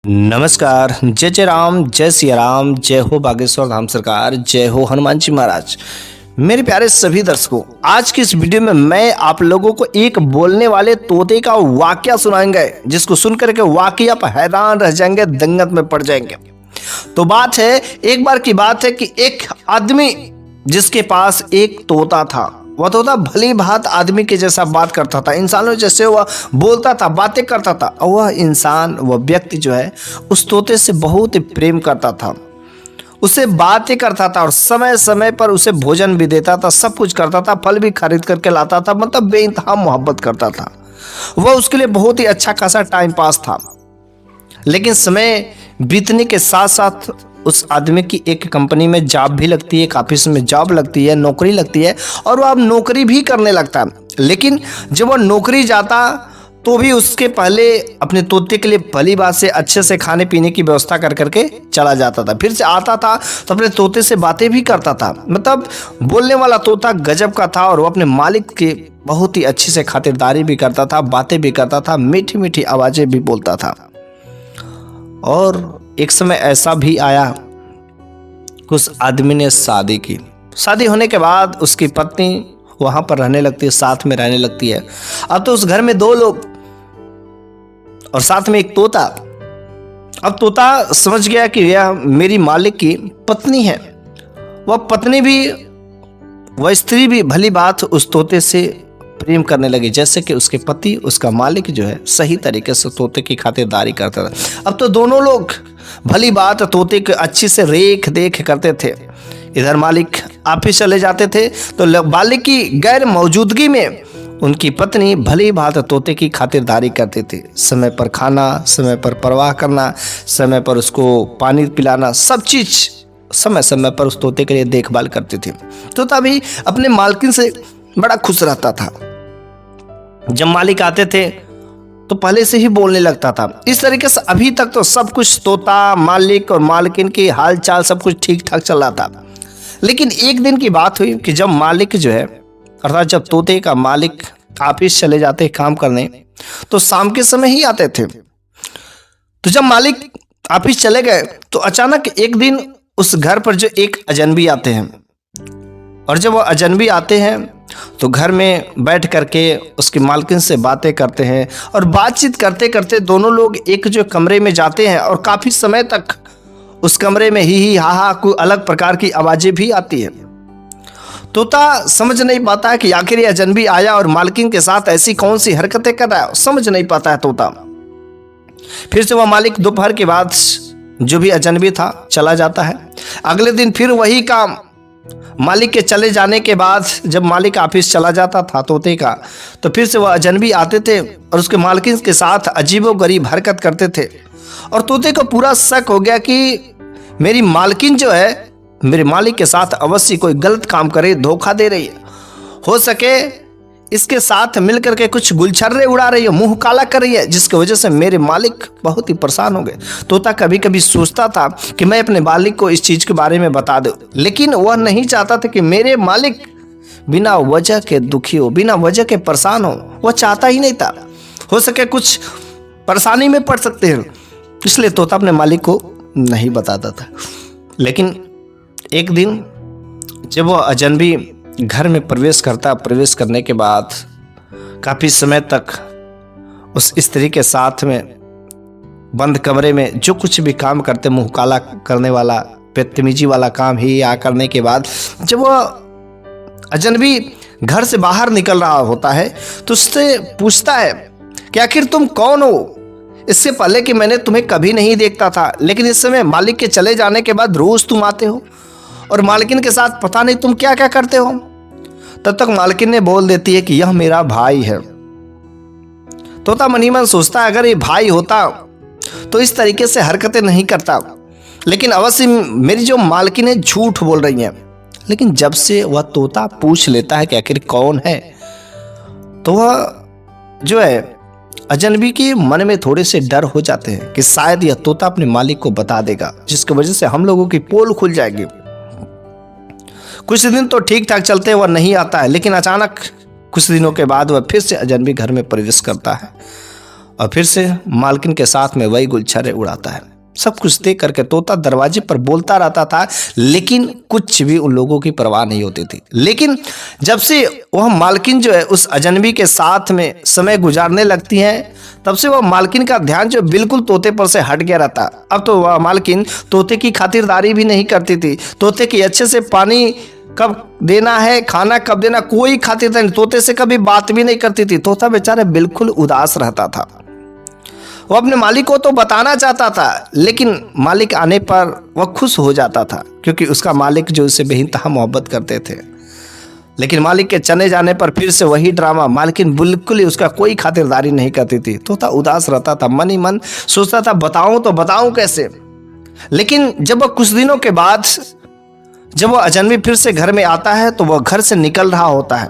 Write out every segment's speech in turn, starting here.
नमस्कार। जय जय राम, जय सिया राम, जय हो बागेश्वर धाम सरकार, जय हो हनुमान जी महाराज। मेरे प्यारे सभी दर्शकों, आज की इस वीडियो में मैं आप लोगों को एक बोलने वाले तोते का वाकया सुनाएंगे, जिसको सुनकर के वाकई आप हैरान रह जाएंगे, दंगत में पड़ जाएंगे। तो बात है, एक बार की बात है कि एक आदमी जिसके पास एक तोता था, वह तोता भली भांत आदमी के जैसा बात करता था, इंसानों जैसे वह बोलता था, बातें करता था। और वह इंसान, वह व्यक्ति जो है, उस तोते से बहुत ही प्रेम करता था, उससे बातें करता था और समय समय पर उसे भोजन भी देता था, सब कुछ करता था, फल भी खरीद करके लाता था, मतलब बेइंतहा मोहब्बत करता था। वह उसके लिए बहुत ही अच्छा खासा टाइम पास था। लेकिन समय बीतने के साथ साथ उस आदमी की एक कंपनी में जॉब भी लगती है, एक ऑफिस में जॉब लगती है, नौकरी लगती है, और वह अब नौकरी भी करने लगता है। लेकिन जब वह नौकरी जाता तो भी उसके पहले अपने तोते के लिए भली बात से अच्छे से खाने पीने की व्यवस्था कर करके चला जाता था। फिर से आता था तो अपने तोते से बातें भी करता था, मतलब बोलने वाला तोता गजब का था। और वो अपने मालिक के बहुत ही अच्छी से खातिरदारी भी करता था, बातें भी करता था, मीठी मीठी आवाज़ें भी बोलता था। और एक समय ऐसा भी आया कि उस आदमी ने शादी की। शादी होने के बाद उसकी पत्नी वहां पर रहने लगती है, साथ में रहने लगती है। अब तो उस घर में 2 लोग और साथ में एक तोता। अब तोता समझ गया कि यह मेरी मालिक की पत्नी है। वह पत्नी भी, वह स्त्री भी भली बात उस तोते से प्रेम करने लगी, जैसे कि उसके पति, उसका मालिक जो है, सही तरीके से तोते की खातिरदारी करता था। अब तो दोनों लोग भली बात तोते की अच्छी से रेख देख करते थे। इधर मालिक ऑफिस चले जाते थे तो मालिक की गैर मौजूदगी में उनकी पत्नी भली बात तोते की खातिरदारी करते थे। समय पर खाना, समय पर परवाह करना, समय पर उसको पानी पिलाना, सब चीज समय समय पर उस तोते के लिए देखभाल करते थे। तोता भी अपने मालकिन से बड़ा खुश रहता था। जब मालिक आते थे तो पहले से ही बोलने लगता था। इस तरीके से अभी तक तो सब कुछ तोता, मालिक और मालकिन की हाल चाल सब कुछ ठीक ठाक चल रहा था। लेकिन एक दिन की बात हुई कि जब मालिक जो है, अर्थात जब तोते का मालिक ऑफिस चले जाते काम करने, तो शाम के समय ही आते थे। तो जब मालिक ऑफिस चले गए तो अचानक एक दिन उस घर पर जो एक अजनबी आते हैं, और जब वो अजनबी आते हैं तो घर में बैठ करके उसकी मालकिन से बातें करते हैं। और बातचीत करते करते दोनों लोग एक जो कमरे में जाते हैं, और काफ़ी समय तक उस कमरे में ही हा हा कोई अलग प्रकार की आवाज़ें भी आती हैं। तोता समझ नहीं पाता है कि आखिर ये अजनबी आया और मालकिन के साथ ऐसी कौन सी हरकतें कर रहा है, समझ नहीं पाता है तोता। फिर से वह मालिक दोपहर के बाद जो भी अजनबी था चला जाता है। अगले दिन फिर वही काम। मालिक के चले जाने के बाद जब मालिक ऑफिस चला जाता था तोते का, तो फिर से वह अजनबी आते थे और उसके मालकिन के साथ अजीबोगरीब हरकत करते थे। और तोते को पूरा शक हो गया कि मेरी मालकिन जो है, मेरे मालिक के साथ अवश्य कोई गलत काम करे, धोखा दे रही है। हो सके इसके साथ मिलकर के कुछ गुलछर्रे उड़ा रही है, मुंह काला कर रही है, जिसकी वजह से मेरे मालिक बहुत ही परेशान हो गए। तोता कभी कभी सोचता था कि मैं अपने मालिक को इस चीज़ के बारे में बता दूं, लेकिन वह नहीं चाहता था कि मेरे मालिक बिना वजह के दुखी हो, बिना वजह के परेशान हो। वह चाहता ही नहीं था। हो सके कुछ परेशानी में पड़ सकते हैं, इसलिए तोता अपने मालिक को नहीं बताता था। लेकिन एक दिन जब वह अजनबी घर में प्रवेश करता, प्रवेश करने के बाद काफ़ी समय तक उस स्त्री के साथ में बंद कमरे में जो कुछ भी काम करते, मुंह काला करने वाला, बदतमीजी वाला काम ही या करने के बाद जब वह अजनबी घर से बाहर निकल रहा होता है तो उससे पूछता है कि आखिर तुम कौन हो? इससे पहले कि मैंने तुम्हें कभी नहीं देखता था, लेकिन इस समय मालिक के चले जाने के बाद रोज तुम आते हो और मालकिन के साथ पता नहीं तुम क्या क्या करते हो। तब तक मालकिन ने बोल देती है कि यह मेरा भाई है। तोता मनी मन सोचता है अगर ये भाई होता तो इस तरीके से हरकतें नहीं करता, लेकिन अवश्य मेरी जो मालकिन है झूठ बोल रही है। लेकिन जब से वह तोता पूछ लेता है कि आखिर कौन है, तो वह जो है अजनबी के मन में थोड़े से डर हो जाते हैं कि शायद यह तोता अपने मालिक को बता देगा, जिसकी वजह से हम लोगों की पोल खुल जाएगी। कुछ दिन तो ठीक ठाक चलते वह नहीं आता है, लेकिन अचानक कुछ दिनों के बाद वह फिर से अजनबी घर में प्रवेश करता है। और फिर से मालकिन के साथ में वही गुलछर्रे उड़ाता है। सब कुछ देख करके तोता दरवाजे पर बोलता रहता था, लेकिन कुछ भी उन लोगों की परवाह नहीं होती थी। लेकिन जब से वह मालकिन जो है उस अजनबी के साथ में समय गुजारने लगती है, तब से वह मालकिन का ध्यान जो बिल्कुल तोते पर से हट गया रहता। अब तो वह मालकिन तोते की खातिरदारी भी नहीं करती थी। तोते की अच्छे से पानी कब देना है, खाना कब देना, कोई खातिरदारी नहीं। तोते से कभी बात भी नहीं करती थी। तोता बेचारा बिल्कुल उदास रहता था। वो अपने मालिक को तो बताना चाहता था, लेकिन मालिक आने पर वह खुश हो जाता था, क्योंकि उसका मालिक जो उससे बेइंतहा मोहब्बत करते थे। लेकिन मालिक के चले जाने पर फिर से वही ड्रामा। मालकिन बिल्कुल ही उसका कोई खातिरदारी नहीं करती थी। तोता उदास रहता था, मन ही मन सोचता था बताऊं तो बताऊं कैसे। लेकिन जब वह कुछ दिनों के बाद जब वह अजनबी फिर से घर में आता है, तो वह घर से निकल रहा होता है।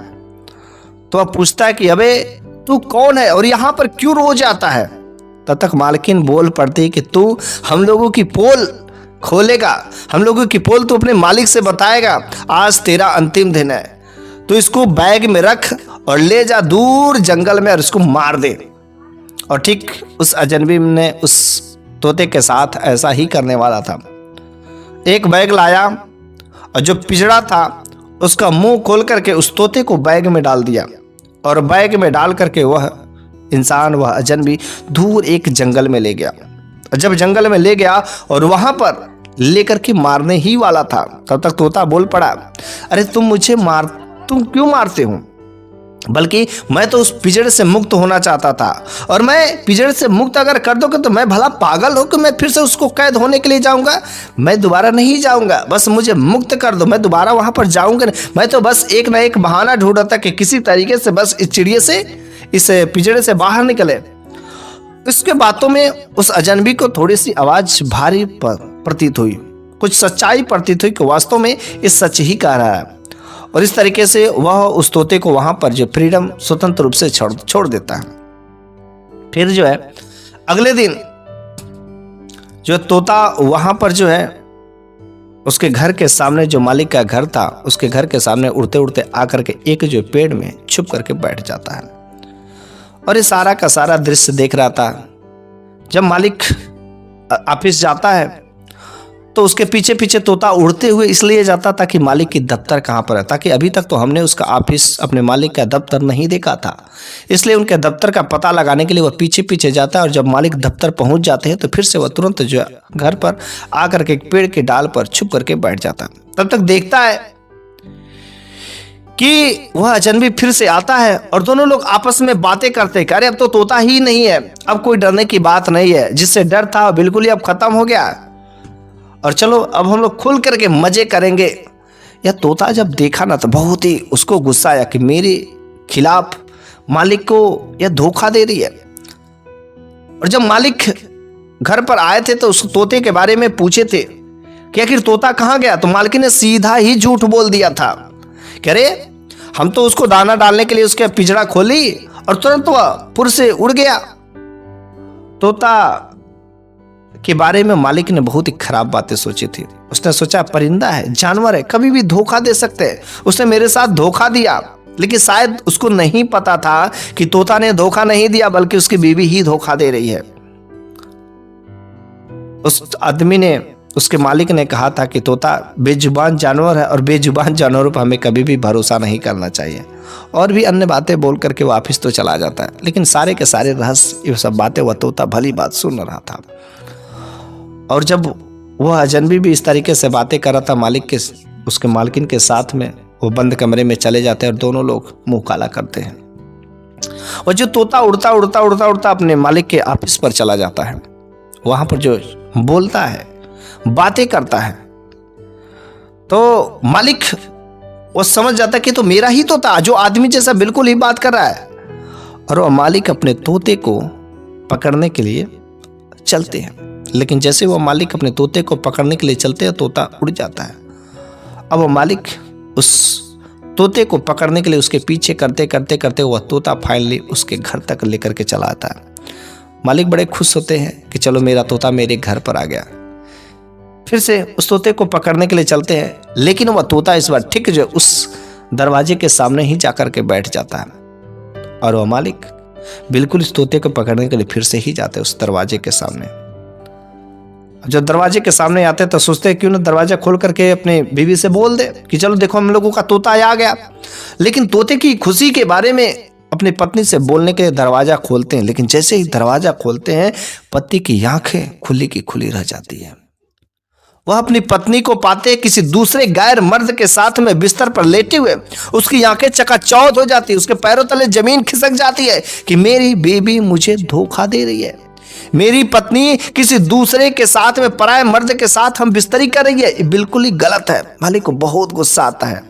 तो वह पूछता है कि अबे तू कौन है और यहाँ पर क्यों रोज आता है। तब तक मालकिन बोल पड़ती कि तू हम लोगों की पोल खोलेगा, हम लोगों की पोल तू अपने मालिक से बताएगा। आज तेरा अंतिम दिन है, तो इसको बैग में रख और ले जा दूर जंगल में और इसको मार दे। और ठीक उस अजनबी ने उस तोते के साथ ऐसा ही करने वाला था। एक बैग लाया और जो पिंजड़ा था उसका मुंह खोल करके उस तोते को बैग में डाल दिया, और बैग में डाल करके वह इंसान, वह अजनबी दूर एक जंगल में ले गया। जब जंगल में ले गया और वहां पर लेकर के मारने ही वाला था, तब तक तोता बोल पड़ा, अरे तुम क्यों मारते हो? बल्कि मैं तो उस पिंजड़े से मुक्त होना चाहता था, और मैं पिंजड़े से मुक्त अगर कर दोगे तो मैं भला पागल हो कि मैं फिर से उसको कैद होने के लिए जाऊंगा? मैं दोबारा नहीं जाऊंगा, बस मुझे मुक्त कर दो, मैं दोबारा वहां पर जाऊंगा नहीं। मैं तो बस एक ना एक बहाना ढूंढ रहा था कि किसी तरीके से बस इस चिड़िए से, इस पिंजड़े से बाहर निकले। इसके बातों में उस अजनबी को थोड़ी सी आवाज भारी प्रतीत हुई, कुछ सच्चाई प्रतीत हुई कि वास्तव में इस सच ही कह रहा है। और इस तरीके से वह उस तोते को वहां पर जो फ्रीडम स्वतंत्र रूप से छोड़ देता है। फिर जो है अगले दिन जो तोता वहां पर जो है उसके घर के सामने, जो मालिक का घर था, उसके घर के सामने उड़ते उड़ते आकर के एक जो पेड़ में छुप करके बैठ जाता है। और ये सारा का सारा दृश्य देख रहा था। जब मालिक ऑफिस जाता है तो उसके पीछे पीछे तोता उड़ते हुए इसलिए जाता था कि मालिक की दफ्तर कहाँ पर है, ताकि अभी तक तो हमने उसका ऑफिस, अपने मालिक का दफ्तर नहीं देखा था। इसलिए उनके दफ्तर का पता लगाने के लिए वह पीछे पीछे जाता है। और जब मालिक दफ्तर पहुंच जाते हैं तो फिर से वह तुरंत जो घर पर आकर के एक पेड़ के डाल पर छुप करके बैठ जाता है। तब तक देखता है कि वह अजनबी फिर से आता है और दोनों लोग आपस में बातें करते हैं। अरे अब तो तोता ही नहीं है, अब कोई डरने की बात नहीं है, जिससे डर था बिल्कुल ही अब खत्म हो गया, और चलो अब हम लोग खुल करके मजे करेंगे। यह तोता जब देखा ना तो बहुत ही उसको गुस्सा आया कि मेरे खिलाफ मालिक को यह धोखा दे रही है। और जब मालिक घर पर आए थे तो उस तोते के बारे में पूछे थे कि आखिर तोता कहाँ गया, तो मालिक ने सीधा ही झूठ बोल दिया था कि अरे हम तो उसको दाना डालने के लिए उसके पिंजड़ा खोली और तुरंत वह पुर से उड़ गया। तोता के बारे में मालिक ने बहुत ही खराब बातें सोची थी। उसने सोचा परिंदा है, जानवर है, कभी भी धोखा दे सकते हैं। उसने मेरे साथ धोखा दिया, लेकिन शायद उसको नहीं पता था कि तोता ने धोखा नहीं दिया, बल्कि उसकी बीवी ही धोखा दे रही है। उस आदमी ने, उसके मालिक ने कहा था कि तोता बेजुबान जानवर है और बेजुबान जानवरों पर हमें कभी भी भरोसा नहीं करना चाहिए। और भी अन्य बातें बोल करके वो ऑफिस तो चला जाता है, लेकिन सारे के सारे रहस्य, ये सब बातें वह तोता भली बात सुन रहा था। और जब वह अजनबी भी इस तरीके से बातें कर रहा था मालिक के, उसके मालकिन के साथ में, वो बंद कमरे में चले जाते हैं और दोनों लोग मुंह काला करते हैं। और जो तोता उड़ता उड़ता उड़ता उड़ता अपने मालिक के ऑफिस पर चला जाता है, वहां पर जो बोलता है, बातें करता है, तो मालिक वो समझ जाता है कि तो मेरा ही तोता, जो आदमी जैसा बिल्कुल ही बात कर रहा है। और वह मालिक अपने तोते को पकड़ने के लिए चलते हैं, लेकिन जैसे वो मालिक अपने तोते को पकड़ने के लिए चलते हैं, तोता उड़ जाता है। अब वो मालिक उस तोते को पकड़ने के लिए उसके पीछे करते करते करते वह तोता फाइनली उसके घर तक लेकर के चला आता है। मालिक बड़े खुश होते हैं कि चलो मेरा तोता मेरे घर पर आ गया। फिर से उस तोते को पकड़ने के लिए चलते हैं, लेकिन वह तोता इस बार ठीक जो उस दरवाजे के सामने ही जाकर के बैठ जाता है। और वह मालिक बिल्कुल इस तोते को पकड़ने के लिए फिर से ही जाते उस दरवाजे के सामने। जब दरवाजे के सामने आते तो सोचते हैं क्यों ना दरवाजा खोल करके अपने बीवी से बोल दे कि चलो देखो हम लोगों का तोता आ गया। लेकिन तोते की खुशी के बारे में अपनी पत्नी से बोलने के दरवाजा खोलते हैं, लेकिन जैसे ही दरवाजा खोलते हैं पति की आंखें खुली की खुली रह जाती है। वह अपनी पत्नी को पाते किसी दूसरे गैर मर्द के साथ में बिस्तर पर लेटे हुए। उसकी आंखें चकाचौंध हो जाती है, उसके पैरों तले जमीन खिसक जाती है कि मेरी बीवी मुझे धोखा दे रही है, मेरी पत्नी किसी दूसरे के साथ में पराये मर्द के साथ हम बिस्तरी कर रही है, ये बिल्कुल ही गलत है। मालिक को बहुत गुस्सा आता है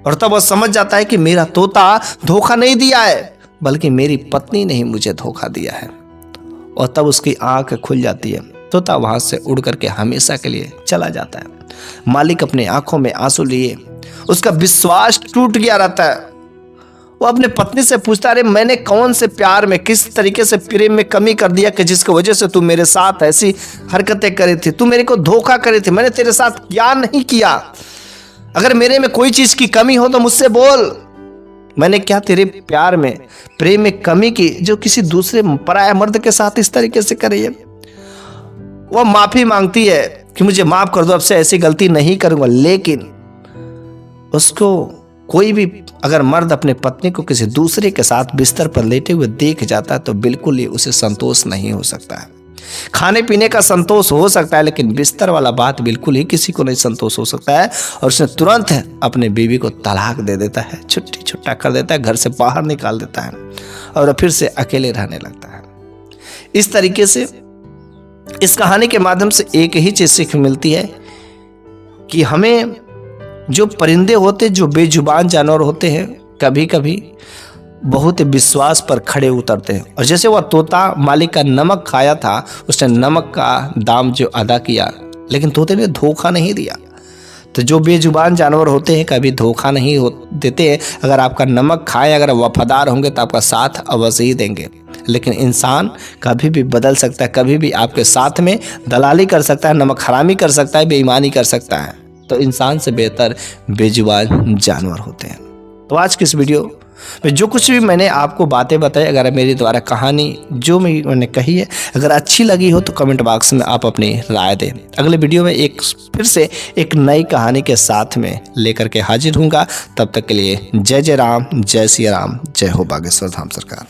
और तब वह समझ जाता है कि मेरा तोता धोखा नहीं दिया है, बल्कि मेरी पत्नी ने ही मुझे धोखा दिया है। और तब उसकी आंख खुल जाती है। तोता वहां से उड़ करके हमेशा के लिए चला जाता है। मालिक अपने आंखों में आंसू लिए, उसका विश्वास टूट गया रहता है। वो अपने पत्नी से पूछता, अरे मैंने कौन से प्यार में किस तरीके से प्रेम में कमी कर दिया कि जिसकी वजह से तू मेरे साथ ऐसी हरकतें करी थी, तू मेरे को धोखा करी थी, मैंने तेरे साथ क्या नहीं किया। अगर मेरे में कोई चीज की कमी हो तो मुझसे बोल, मैंने क्या तेरे प्यार में प्रेम में कमी की जो किसी दूसरे पराया मर्द के साथ इस तरीके से करे। वह माफी मांगती है कि मुझे माफ कर दो, अब से ऐसी गलती नहीं करूंगा। लेकिन उसको कोई भी अगर मर्द अपने पत्नी को किसी दूसरे के साथ बिस्तर पर लेटे हुए देख जाता है तो बिल्कुल ही उसे संतोष नहीं हो सकता है। खाने पीने का संतोष हो सकता है, लेकिन बिस्तर वाला बात बिल्कुल ही किसी को नहीं संतोष हो सकता है। और उसने तुरंत अपने बीवी को तलाक दे देता है, छुट्टी छुट्टा कर देता है, घर से बाहर निकाल देता है और फिर से अकेले रहने लगता है। इस तरीके से इस कहानी के माध्यम से एक ही चीज सीख मिलती है कि हमें जो परिंदे होते, जो बेजुबान जानवर होते हैं, कभी कभी बहुत विश्वास पर खड़े उतरते हैं। और जैसे वह तोता मालिक का नमक खाया था, उसने नमक का दाम जो अदा किया, लेकिन तोते ने धोखा नहीं दिया। तो जो बेजुबान जानवर होते हैं कभी धोखा नहीं देते हैं। अगर आपका नमक खाए, अगर वफादार होंगे तो आपका साथ अवश्य ही देंगे। लेकिन इंसान कभी भी बदल सकता है, कभी भी आपके साथ में दलाली कर सकता है, नमक हरामी कर सकता है, बेईमानी कर सकता है। तो इंसान से बेहतर बेजुबान जानवर होते हैं। तो आज की इस वीडियो में जो कुछ भी मैंने आपको बातें बताई, अगर मेरी द्वारा कहानी जो मैंने कही है अगर अच्छी लगी हो तो कमेंट बॉक्स में आप अपनी राय दें। अगले वीडियो में फिर से एक नई कहानी के साथ में लेकर के हाजिर हूँगा। तब तक के लिए जय जय राम, जय सिया राम, जय हो बागेश्वर धाम सरकार।